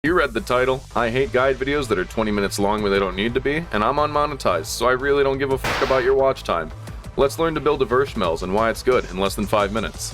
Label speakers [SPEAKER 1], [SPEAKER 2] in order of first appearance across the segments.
[SPEAKER 1] You read the title. I hate guide videos that are 20 minutes long when they don't need to be, and I'm unmonetized, so I really don't give a fuck about your watch time. Let's learn to build a Verschmelz and why it's good in less than 5 minutes.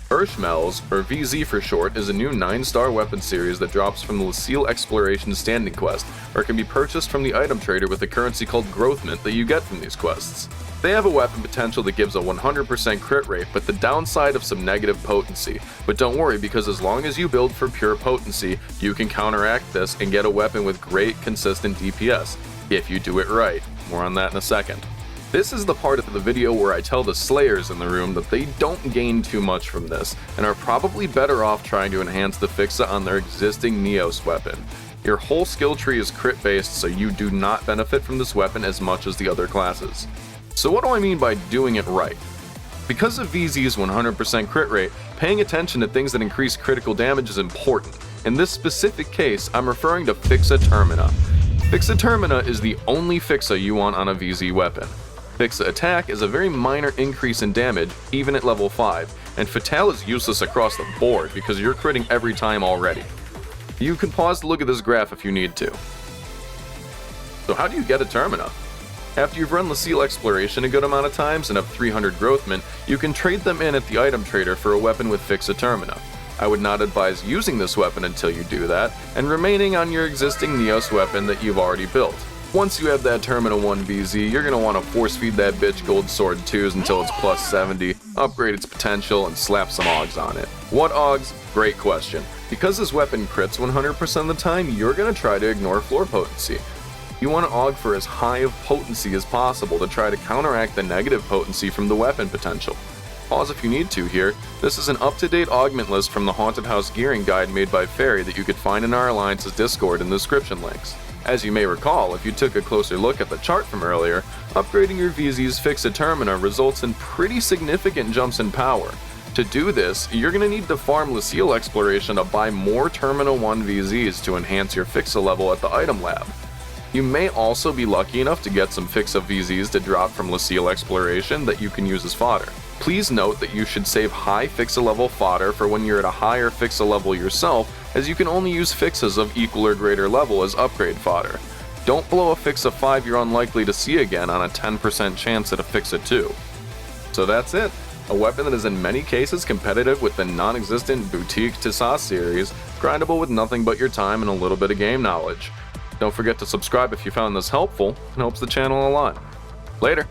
[SPEAKER 1] Verschmelz, or VZ for short, is a new 9-star weapon series that drops from the Lucille Exploration Standing Quest, or can be purchased from the item trader with a currency called Growth Mint that you get from these quests. They have a weapon potential that gives a 100% crit rate, but the downside of some negative potency. But don't worry, because as long as you build for pure potency, you can counteract this and get a weapon with great consistent DPS, if you do it right. More on that in a second. This is the part of the video where I tell the slayers in the room that they don't gain too much from this, and are probably better off trying to enhance the fixa on their existing Neos weapon. Your whole skill tree is crit based, so you do not benefit from this weapon as much as the other classes. So what do I mean by doing it right? Because of VZ's 100% crit rate, paying attention to things that increase critical damage is important. In this specific case, I'm referring to Fixa Termina. Fixa Termina is the only fixa you want on a VZ weapon. Fixa Attack is a very minor increase in damage, even at level 5, and Fatale is useless across the board because you're critting every time already. You can pause to look at this graph if you need to. So how do you get a Termina? After you've run Lucille Exploration a good amount of times and have 300 Growth Mint, you can trade them in at the item trader for a weapon with Fixa Termina. I would not advise using this weapon until you do that, and remaining on your existing Neos weapon that you've already built. Once you have that Termina 1 VZ, you're going to want to force feed that bitch Gold Sword 2s until it's plus 70, upgrade its potential, and slap some Augs on it. What Augs? Great question. Because this weapon crits 100% of the time, you're going to try to ignore floor potency. You want to AUG for as high of potency as possible to try to counteract the negative potency from the weapon potential. Pause if you need to here. This is an up-to-date augment list from the Haunted House Gearing Guide made by Fairy that you could find in our Alliance's Discord in the description links. As you may recall, if you took a closer look at the chart from earlier, upgrading your VZ's Fixa Termina results in pretty significant jumps in power. To do this, you're going to need to farm Lucille Exploration to buy more Termina 1 VZs to enhance your Fixa level at the item lab. You may also be lucky enough to get some Fixa VZs to drop from Lucille Exploration that you can use as fodder. Please note that you should save high Fixa level fodder for when you're at a higher Fixa level yourself, as you can only use Fixas of equal or greater level as upgrade fodder. Don't blow a Fixa 5 you're unlikely to see again on a 10% chance at a Fixa 2. So that's it. A weapon that is in many cases competitive with the non-existent Boutique Tissot series, grindable with nothing but your time and a little bit of game knowledge. Don't forget to subscribe if you found this helpful, it helps the channel a lot. Later!